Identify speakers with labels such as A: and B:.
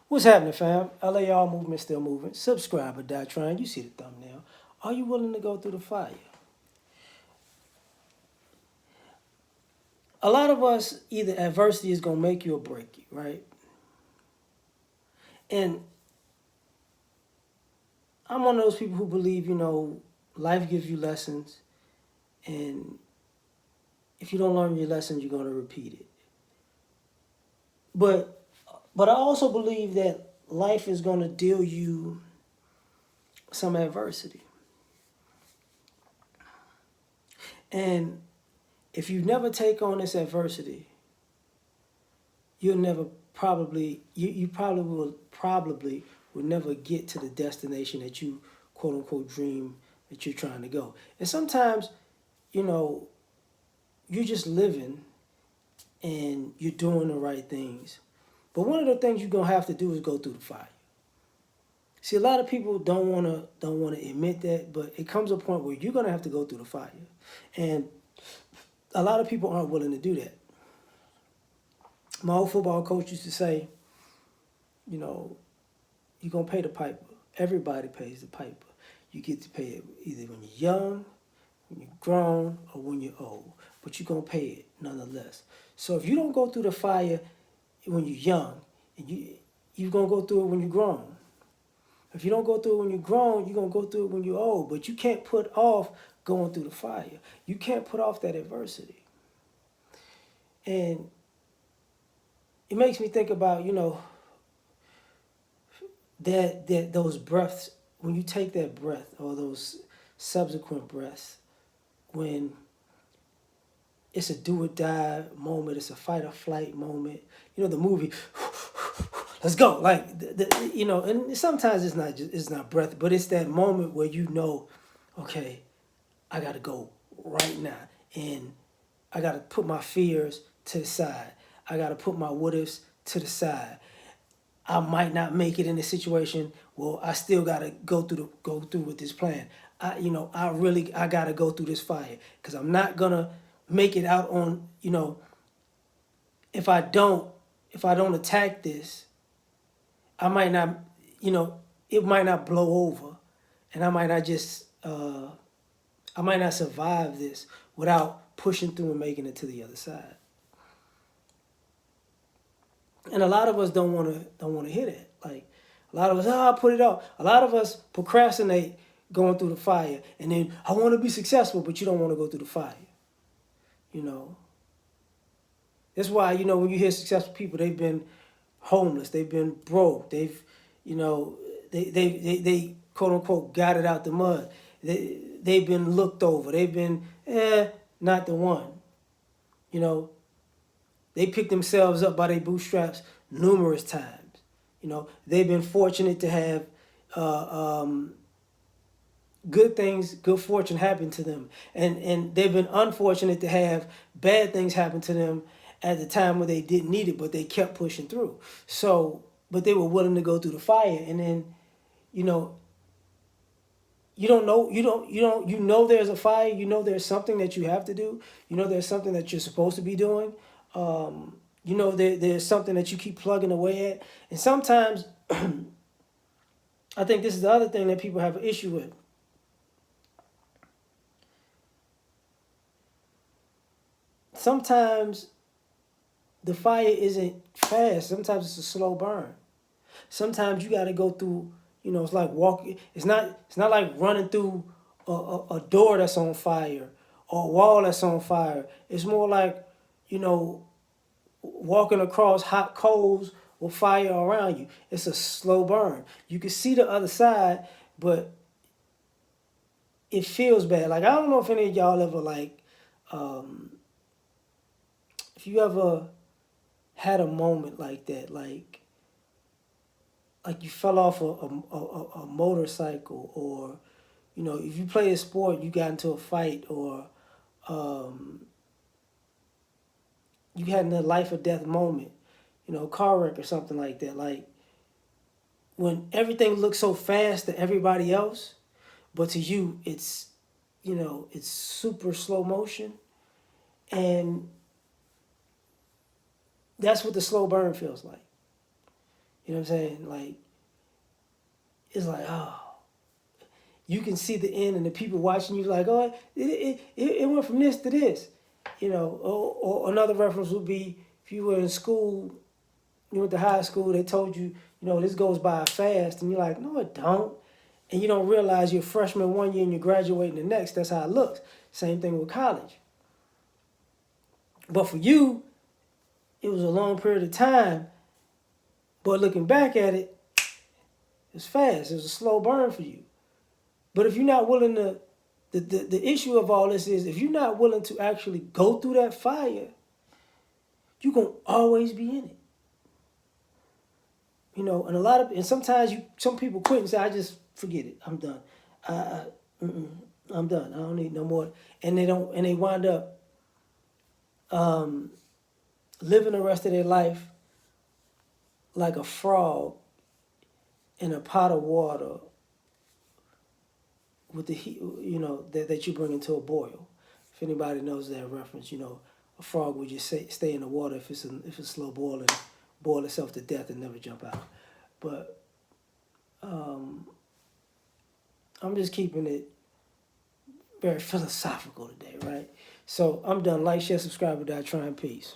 A: What's happening, fam? L.A.R movement still moving. Subscribe or die trying. You see the thumbnail. Are you willing to go through the fire? A lot of us, either adversity is going to make you or break you, right? And I'm one of those people who believe, life gives you lessons. And if you don't learn your lessons, you're going to repeat it. But, but I also believe that life is going to deal you some adversity. And if you never take on this adversity, you'll never you probably will never get to the destination that you quote unquote dream that you're trying to go. And sometimes, you know, you're just living and you're doing the right things. But one of the things you're gonna have to do is go through the fire. See, a lot of people don't wanna admit that, but it comes a point where you're gonna have to go through the fire. And a lot of people aren't willing to do that. My old football coach used to say, you know, you're gonna pay the piper. Everybody pays the piper. You get to pay it either when you're young, when you're grown, or when you're old. But you're gonna pay it nonetheless. So if you don't go through the fire when you're young, and you're gonna go through it when you're grown. If you don't go through it when you're grown, you're gonna go through it when you're old. But you can't put off going through the fire. You can't put off that adversity. And it makes me think about, that those breaths, when you take that breath or those subsequent breaths, when it's a do or die moment, it's a fight or flight moment. The movie, let's go. Like and sometimes it's not breath, but it's that moment where okay, I gotta go right now, and I gotta put my fears to the side. I gotta put my what ifs to the side. I might not make it in this situation. Well, I still gotta go through with this plan. I gotta go through this fire because I'm not gonna make it out on. If I don't, if I don't attack this, I might not. It might not blow over, and I might not I might not survive this without pushing through and making it to the other side. And a lot of us don't wanna hear that. Like a lot of us, I'll put it off. A lot of us procrastinate going through the fire, and then I want to be successful, but you don't want to go through the fire. You know, that's why when you hear successful people, they've been homeless, they've been broke, you know, they quote unquote got it out the mud. They've been looked over. They've been not the one. You know, they picked themselves up by their bootstraps numerous times. They've been fortunate to have good things, good fortune happen to them, and they've been unfortunate to have bad things happen to them at the time where they didn't need it, but they kept pushing through. So, but they were willing to go through the fire, and then, you know, there's a fire. There's something that you have to do. There's something that you're supposed to be doing. There's something that you keep plugging away at, and sometimes I think this is the other thing that people have an issue with. Sometimes the fire isn't fast. Sometimes it's a slow burn. Sometimes you got to go through. It's like walking. It's not like running through a door that's on fire or a wall that's on fire. It's more like, walking across hot coals with fire around you. It's a slow burn. You can see the other side, but it feels bad. Like I don't know if any of y'all ever um, if you ever had a moment like that, like you fell off a motorcycle, or if you play a sport, you got into a fight, or um, you had a life or death moment, car wreck or something like that. Like when everything looks so fast to everybody else, but to you it's super slow motion, and that's what the slow burn feels like. You know what I'm saying? Like, it's like, oh, you can see the end, and the people watching you like, oh, it went from this to this. You know, or another reference would be if you were in school, you went to high school, they told you, you know, this goes by fast, and you're like, no, it don't. And you don't realize you're a freshman one year and you're graduating the next. That's how it looks. Same thing with college. But for you, it was a long period of time. But looking back at it, it's fast. It was a slow burn for you. But if you're not willing to, the issue of all this is if you're not willing to actually go through that fire, you're going to always be in it. You know, and sometimes some people quit and say, I just forget it. I'm done. I'm done. I don't need no more. And they wind up living the rest of their life like a frog in a pot of water with the heat, you know, that you bring into a boil. If anybody knows that reference, you know, a frog would just stay in the water if it's slow boiling, boil itself to death and never jump out. But I'm just keeping it very philosophical today, right? So I'm done. Like, share, subscribe, or die trying. Peace.